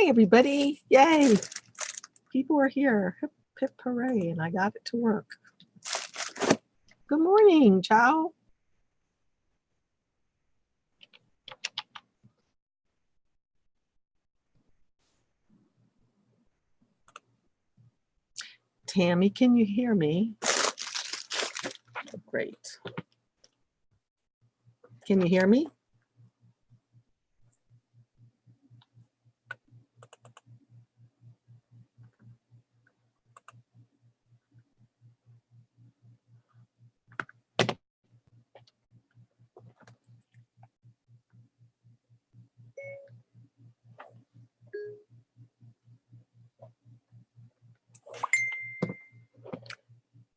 Hey, everybody. Yay. People are here. Hip, hip, hooray. And I got it to work. Good morning, Chow. Tammy, can you hear me? Oh, great. Can you hear me?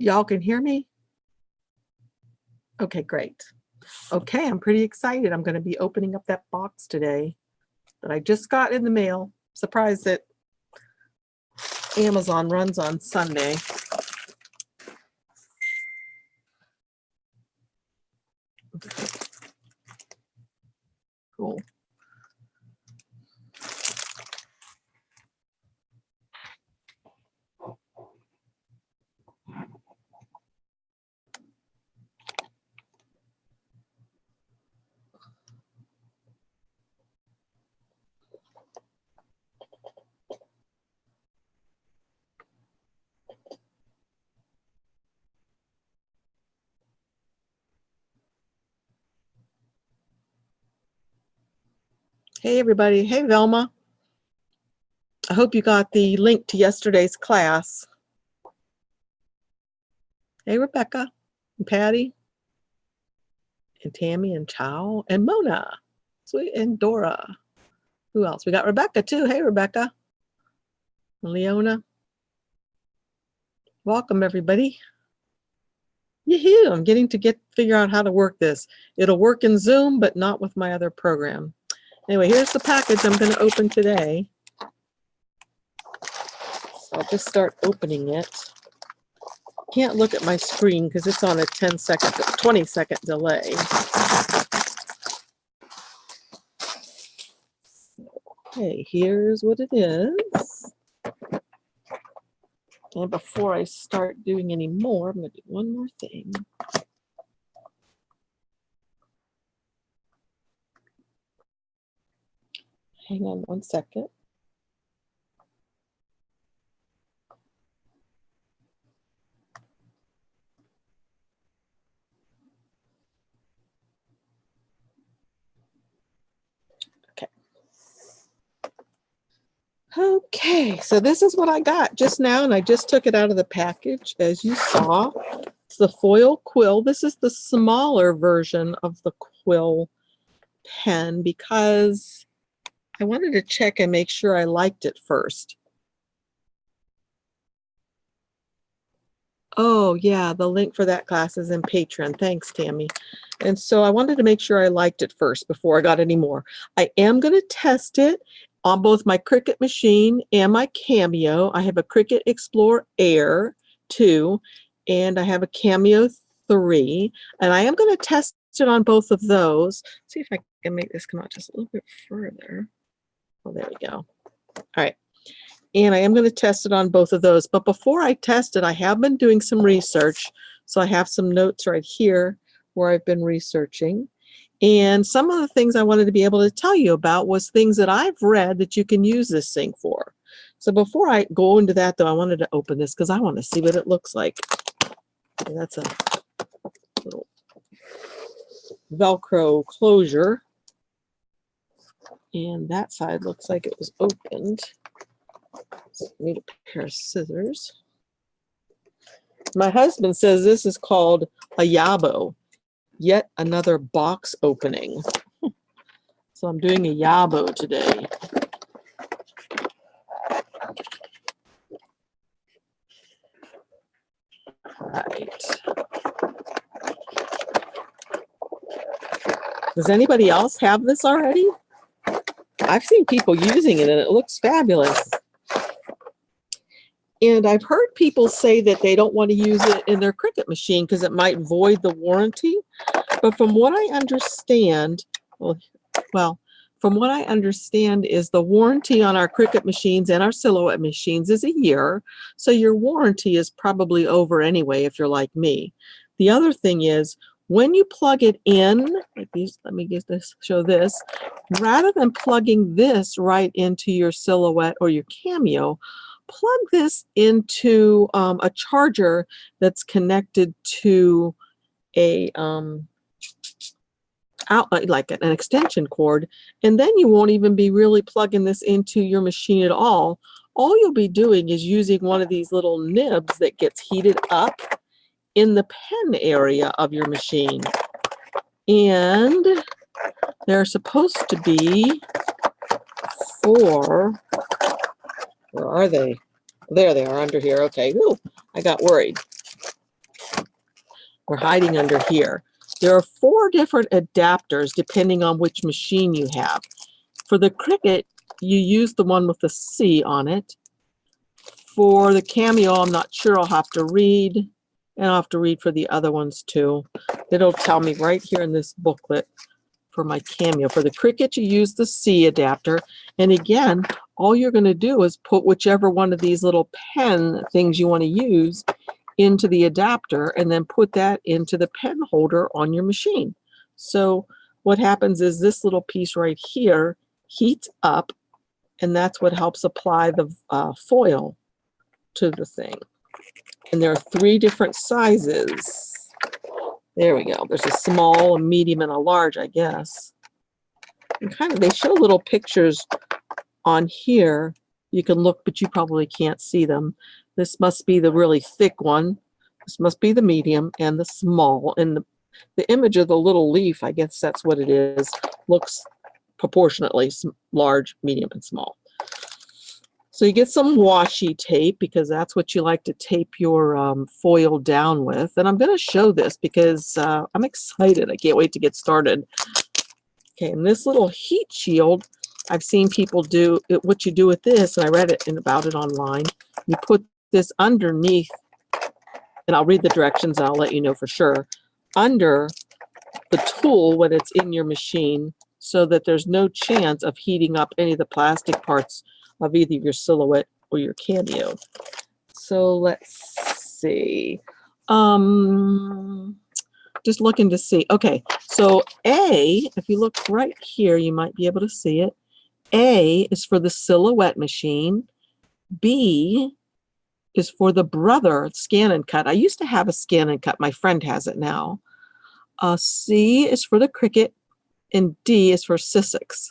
Y'all can hear me? Okay, great. Okay, I'm pretty excited. I'm going to be opening up that box today that I just got in the mail. Surprised that Amazon runs on Sunday. Cool. Hey, everybody. Hey, Velma. I hope you got the link to yesterday's class. Hey, Rebecca and Patty and Tammy and Chow and Mona. Sweet, and Dora. Who else? We got Rebecca too. Hey, Rebecca. And Leona. Welcome, everybody. Yahoo! I'm getting to figure out how to work this. It'll work in Zoom, but not with my other program. Anyway, here's the package I'm going to open today. So I'll just start opening it. Can't look at my screen because it's on a 20-second delay. Okay, here's what it is. And before I start doing any more, I'm going to do one more thing. Hang on one second. Okay, so this is what I got just now, and I just took it out of the package, as you saw. It's the foil quill. This is the smaller version of the quill pen because I wanted to check and make sure I liked it first. Oh, yeah, the link for that class is in Patreon. Thanks, Tammy. And so I wanted to make sure I liked it first before I got any more. I am going to test it on both my Cricut machine and my Cameo. I have a Cricut Explore Air 2, and I have a Cameo 3, and I am going to test it on both of those. See if I can make this come out just a little bit further. Oh, there we go. All right. And I am going to test it on both of those. But before I test it, I have been doing some research. So I have some notes right here where I've been researching. And some of the things I wanted to be able to tell you about was things that I've read that you can use this thing for. So before I go into that, though, I wanted to open this because I want to see what it looks like. And that's a little Velcro closure. And that side looks like it was opened. So I need a pair of scissors. My husband says this is called a yabo. Yet another box opening. So I'm doing a yabo today. Right. Does anybody else have this already? I've seen people using it and it looks fabulous. And I've heard people say that they don't want to use it in their Cricut machine because it might void the warranty. But from what I understand, well, from what I understand, is the warranty on our Cricut machines and our Silhouette machines is a year. So your warranty is probably over anyway if you're like me. The other thing is, when you plug it in, like these, let me get this, show this, rather than plugging this right into your Silhouette or your Cameo, plug this into a charger that's connected to a outlet, like an extension cord, and then you won't even be really plugging this into your machine at all. All you'll be doing is using one of these little nibs that gets heated up in the pen area of your machine. And they're supposed to be for, where are they? There they are, under here. Okay, ooh, I got worried. We're hiding under here. There are 4 different adapters depending on which machine you have. For the Cricut, you use the one with the C on it. For the Cameo, I'm not sure, I'll have to read, and I'll have to read for the other ones too. It'll tell me right here in this booklet for my Cameo. For the Cricut, you use the C adapter, and again, all you're going to do is put whichever one of these little pen things you want to use into the adapter, and then put that into the pen holder on your machine. So what happens is this little piece right here heats up, and that's what helps apply the foil to the thing. And there are 3 different sizes. There we go. There's a small, a medium, and a large, I guess. And kind of, they show little pictures on here. You can look, but you probably can't see them. This must be the really thick one. This must be the medium and the small. And the image of the little leaf, I guess that's what it is, looks proportionately large, medium, and small. So you get some washi tape because that's what you like to tape your foil down with. And I'm going to show this because I'm excited. I can't wait to get started. Okay, and this little heat shield, I've seen people do it, what you do with this, and I read it about it online. You put this underneath, and I'll read the directions and I'll let you know for sure, under the tool when it's in your machine, so that there's no chance of heating up any of the plastic parts of either your Silhouette or your Cameo. So let's see. Just looking to see. Okay, so A, if you look right here, you might be able to see it. A is for the Silhouette machine. B is for the brother ScanNCut. I used to have a ScanNCut. My friend has it now. C is for the Cricut, and D is for Sizzix.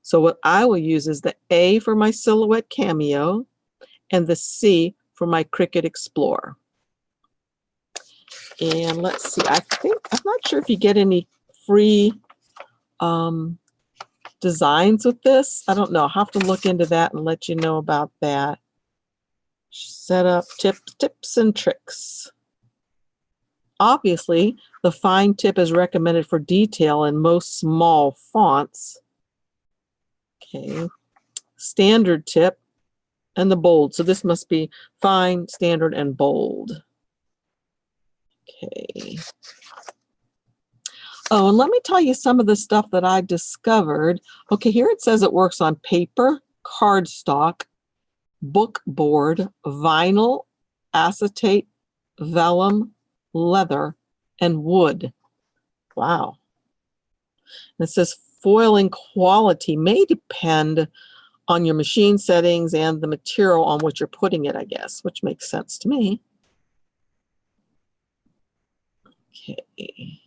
So what I will use is the A for my Silhouette Cameo and the C for my Cricut Explorer. And let's see, I'm not sure if you get any free designs with this. I don't know. I'll have to look into that and let you know about that. Setup tips and tricks. Obviously, the fine tip is recommended for detail in most small fonts. Okay, standard tip and the bold. So this must be fine, standard, and bold. Okay. Oh, and let me tell you some of the stuff that I discovered. Okay, here it says it works on paper, cardstock, book board, vinyl, acetate, vellum, leather, and wood. Wow. And it says foiling quality may depend on your machine settings and the material on which you're putting it, I guess, which makes sense to me. Okay.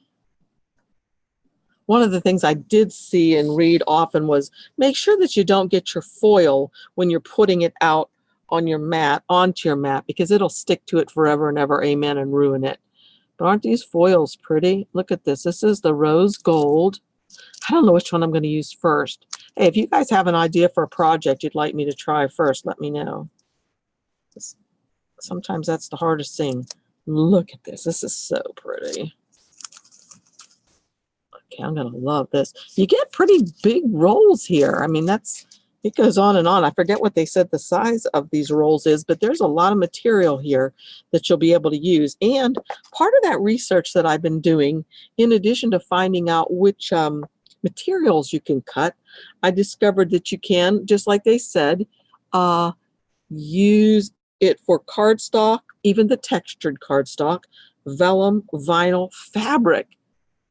One of the things I did see and read often was make sure that you don't get your foil when you're putting it out on your mat, onto your mat, because it'll stick to it forever and ever, amen, and ruin it. But aren't these foils pretty? Look at this. This is the rose gold. I don't know which one I'm going to use first. Hey, if you guys have an idea for a project you'd like me to try first, let me know. Sometimes that's the hardest thing. Look at this. This is so pretty. Okay, I'm going to love this. You get pretty big rolls here. I mean, it goes on and on. I forget what they said the size of these rolls is, but there's a lot of material here that you'll be able to use. And part of that research that I've been doing, in addition to finding out which materials you can cut. I discovered that you can, just like they said, use it for cardstock, even the textured cardstock, vellum, vinyl, fabric.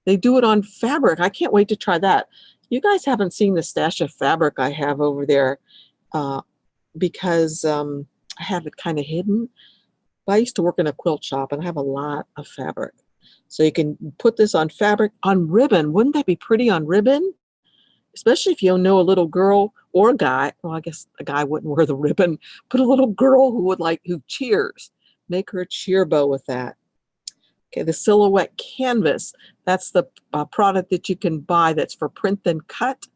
They do it on fabric. I can't wait to try that. You guys haven't seen the stash of fabric I have over there because I have it kind of hidden. But I used to work in a quilt shop and I have a lot of fabric. So you can put this on fabric, on ribbon. Wouldn't that be pretty on ribbon? Especially if you know a little girl or a guy. Well, I guess a guy wouldn't wear the ribbon, but a little girl who cheers. Make her a cheer bow with that. Okay, the silhouette canvas. That's the product that you can buy that's for print then cut.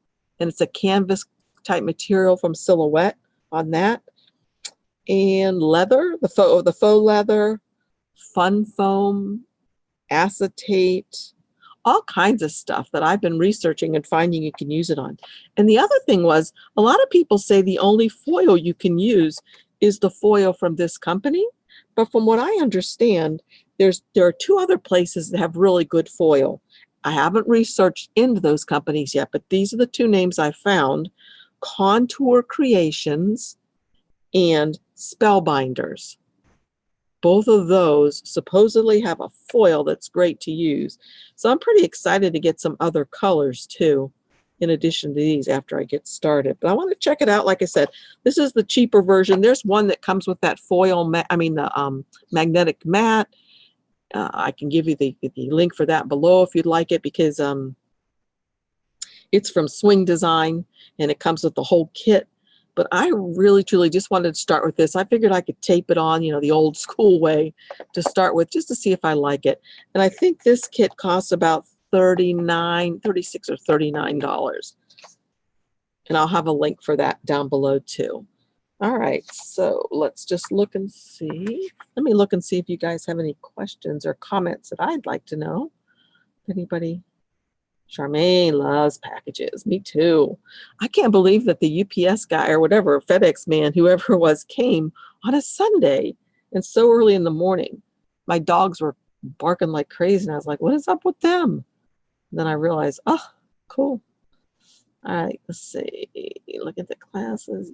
And it's a canvas type material from Silhouette on that. And leather, the faux leather, fun foam, acetate, all kinds of stuff that I've been researching and finding you can use it on. And the other thing was, a lot of people say the only foil you can use is the foil from this company. But from what I understand, there are 2 other places that have really good foil. I haven't researched into those companies yet, but these are the 2 names I found: Contour Creations and Spellbinders. Both of those supposedly have a foil that's great to use. So I'm pretty excited to get some other colors too, in addition to these after I get started. But I want to check it out. Like I said, this is the cheaper version. There's one that comes with that foil, magnetic mat. I can give you the link for that below if you'd like it, because it's from Swing Design and it comes with the whole kit. But I really, truly just wanted to start with this. I figured I could tape it on, the old school way to start with, just to see if I like it. And I think this kit costs about $36 or $39. And I'll have a link for that down below too. All right, so let's just look and see. Let me look and see if you guys have any questions or comments that I'd like to know. Anybody? Charmaine loves packages. Me too. I can't believe that the UPS guy or whatever, FedEx man, whoever it was, came on a Sunday and so early in the morning. My dogs were barking like crazy and I was like, what is up with them? And then I realized, oh, cool. All right, let's see. Look at the classes.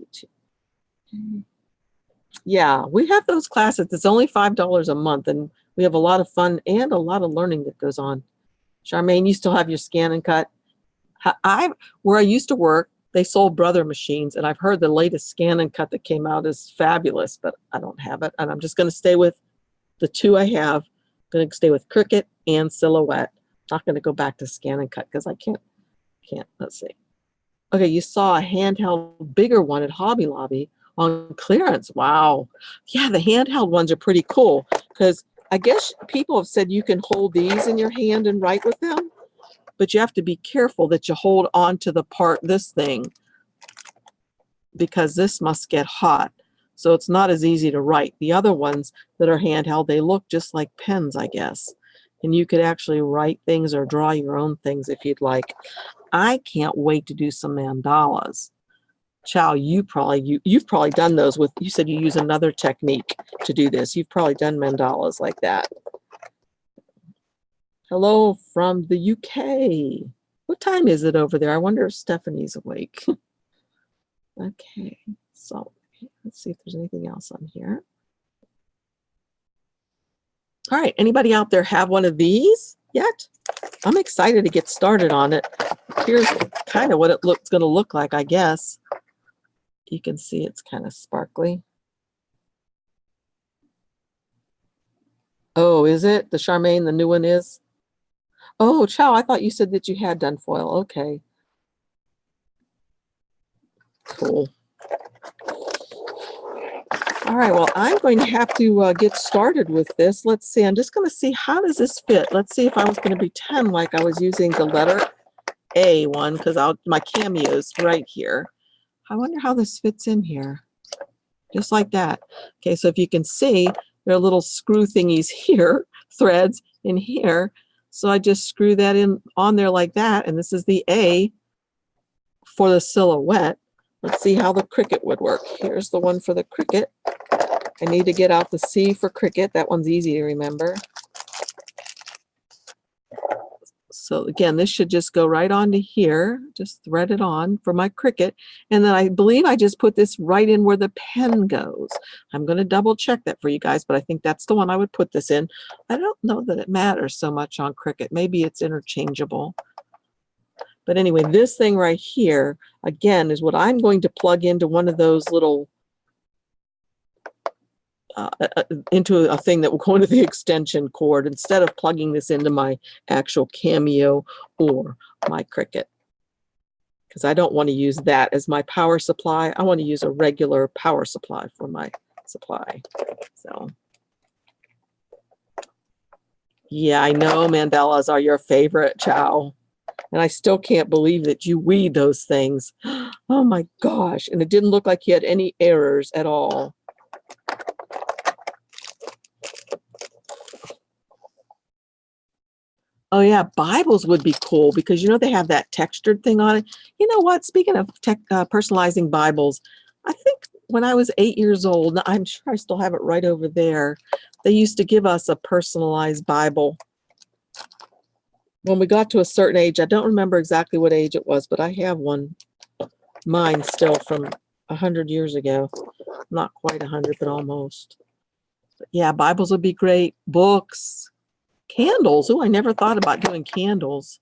Yeah, we have those classes. It's only $5 a month and we have a lot of fun and a lot of learning that goes on. Charmaine, you still have your ScanNCut? Where I used to work, they sold Brother machines, and I've heard the latest ScanNCut that came out is fabulous, but I don't have it. And I'm just going to stay with the 2 I have. I'm going to stay with Cricut and Silhouette. Not going to go back to ScanNCut because I can't. Let's see. Okay, you saw a handheld bigger one at Hobby Lobby on clearance. Wow. Yeah, the handheld ones are pretty cool because I guess people have said you can hold these in your hand and write with them, but you have to be careful that you hold on to this thing, because this must get hot. So it's not as easy to write. The other ones that are handheld, they look just like pens, I guess. And you could actually write things or draw your own things if you'd like. I can't wait to do some mandalas. Chow, you've probably done those with, you said you use another technique to do this. You've probably done mandalas like that. Hello from the UK. What time is it over there? I wonder if Stephanie's awake. Okay, so let's see if there's anything else on here. All right, anybody out there have one of these yet? I'm excited to get started on it. Here's kind of what it's going to look like, I guess. You can see it's kind of sparkly. Oh, is it? The Charmaine, the new one is? Oh, Chow, I thought you said that you had done foil. Okay. Cool. All right, well, I'm going to have to get started with this. Let's see. I'm just going to see, how does this fit? Let's see if I was going to pretend like I was using the letter A one, because my Cameo's right here. I wonder how this fits in here. Just like that. Okay, so if you can see, there are little screw thingies here, threads in here. So I just screw that in on there like that, and this is the A for the Silhouette. Let's see how the Cricut would work. Here's the one for the Cricut. I need to get out the C for Cricut. That one's easy to remember. So again, this should just go right onto here. Just thread it on for my Cricut. And then I believe I just put this right in where the pen goes. I'm going to double check that for you guys, but I think that's the one I would put this in. I don't know that it matters so much on Cricut. Maybe it's interchangeable. But anyway, this thing right here, again, is what I'm going to plug into one of those little into a thing that will go into the extension cord instead of plugging this into my actual Cameo or my Cricut. Because I don't want to use that as my power supply. I want to use a regular power supply for my supply. So, yeah, I know mandalas are your favorite, Chow. And I still can't believe that you weed those things. Oh my gosh. And it didn't look like you had any errors at all. Oh yeah, Bibles would be cool because you know they have that textured thing on it. You know what? Speaking of personalizing Bibles, I think when I was 8 years old, I'm sure I still have it right over there. They used to give us a personalized Bible. When we got to a certain age, I don't remember exactly what age it was, but I have one, mine still from 100 years ago. Not quite 100, but almost. But yeah, Bibles would be great. Books. Candles. Oh, I never thought about doing candles.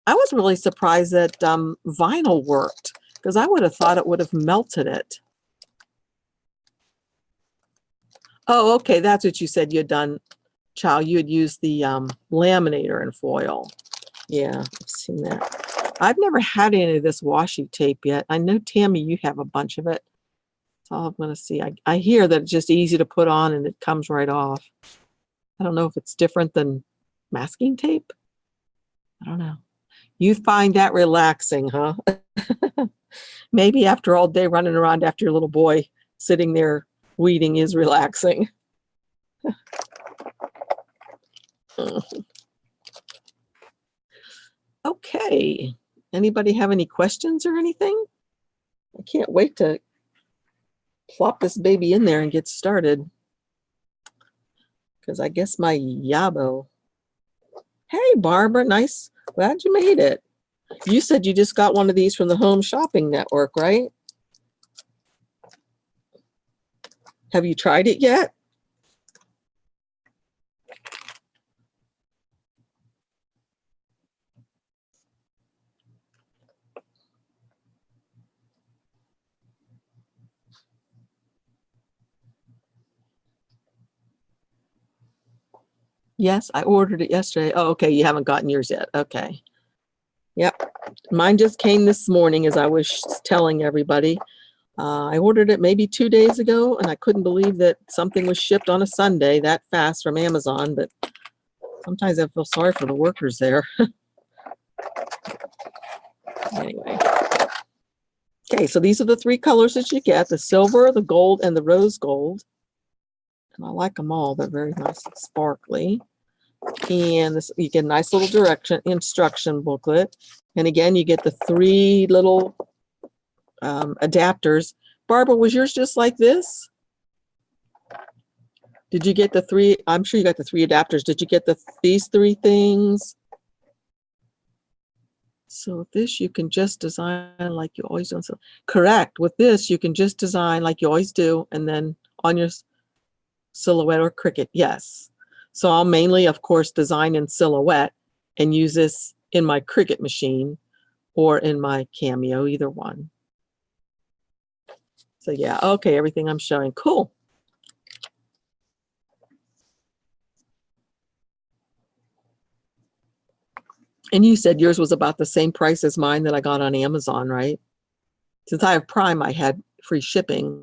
I was really surprised that vinyl worked because I would have thought it would have melted it. Oh, okay. That's what you said you had done, Chow. You had used the laminator and foil. Yeah, I've seen that. I've never had any of this washi tape yet. I know, Tammy, you have a bunch of it. That's all I'm going to see. I hear that it's just easy to put on and it comes right off. I don't know if it's different than masking tape. I don't know. You find that relaxing, huh? Maybe after all day running around after your little boy, sitting there weeding is relaxing. Okay. Anybody have any questions or anything? I can't wait to plop this baby in there and get started. Because I guess my Yabo. Hey, Barbara, nice. Glad you made it. You said you just got one of these from the Home Shopping Network, right? Have you tried it yet? Yes, I ordered it yesterday. Oh, okay. You haven't gotten yours yet. Okay. Yep. Mine just came this morning, as I was telling everybody. I ordered it maybe 2 days ago, and I couldn't believe that something was shipped on a Sunday that fast from Amazon. But sometimes I feel sorry for the workers there. Anyway. Okay, so these are the 3 colors that you get: the silver, the gold, and the rose gold. And I like them all. They're very nice and sparkly. And this, you get a nice little instruction booklet. And again, you get the 3 little adapters. Barbara, was yours just like this? Did you get the 3? I'm sure you got the 3 adapters. Did you get these 3 things? So with this, you can just design like you always do. So, correct. With this, you can just design like you always do, and then on your Silhouette or Cricut, yes. So I'll mainly, of course, design in Silhouette and use this in my Cricut machine or in my Cameo, either one. So yeah, okay, everything I'm showing. Cool. And you said yours was about the same price as mine that I got on Amazon, right? Since I have Prime, I had free shipping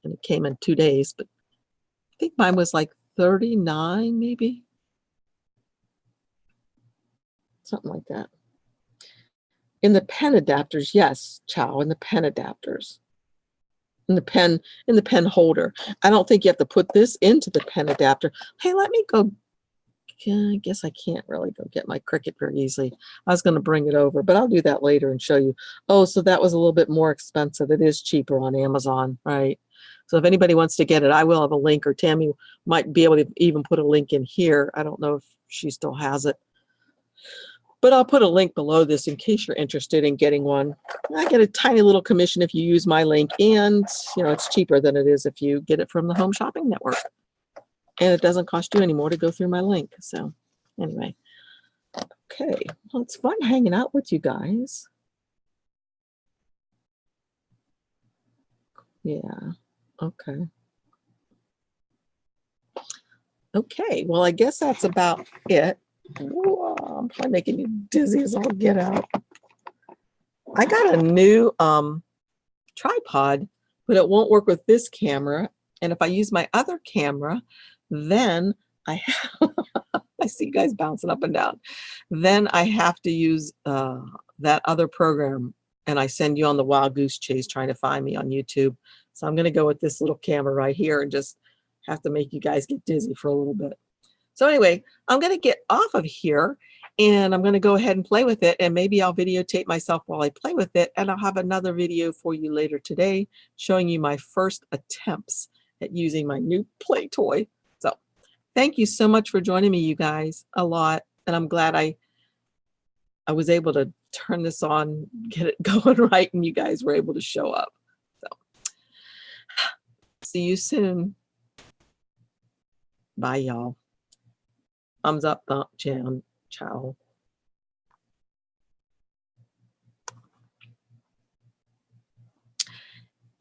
and it came in 2 days, but I think mine was like $39 maybe. Something like that. In the pen adapters, yes, Chow, in the pen adapters. In the pen holder. I don't think you have to put this into the pen adapter. Hey, let me go. I guess I can't really go get my Cricut very easily. I was going to bring it over, but I'll do that later and show you. Oh, so that was a little bit more expensive. It is cheaper on Amazon, right? So if anybody wants to get it, I will have a link, or Tammy might be able to even put a link in here. I don't know if she still has it. But I'll put a link below this in case you're interested in getting one. I get a tiny little commission if you use my link, and it's cheaper than it is if you get it from the Home Shopping Network. And it doesn't cost you any more to go through my link. So anyway, okay, well, it's fun hanging out with you guys. Yeah, okay. Okay, well, I guess that's about it. Whoa, I'm probably making you dizzy as all get out. I got a new tripod, but it won't work with this camera. And if I use my other camera, then I see you guys bouncing up and down. Then I have to use that other program, and I send you on the wild goose chase trying to find me on YouTube. So I'm going to go with this little camera right here and just have to make you guys get dizzy for a little bit. So anyway, I'm going to get off of here, and I'm going to go ahead and play with it, and maybe I'll videotape myself while I play with it, and I'll have another video for you later today showing you my first attempts at using my new play toy. So thank you so much for joining me, you guys, a lot, and I'm glad I was able to turn this on, get it going right, and you guys were able to show up. So see you soon. Bye, y'all. Thumbs up, thumb down, ciao.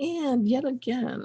And yet again,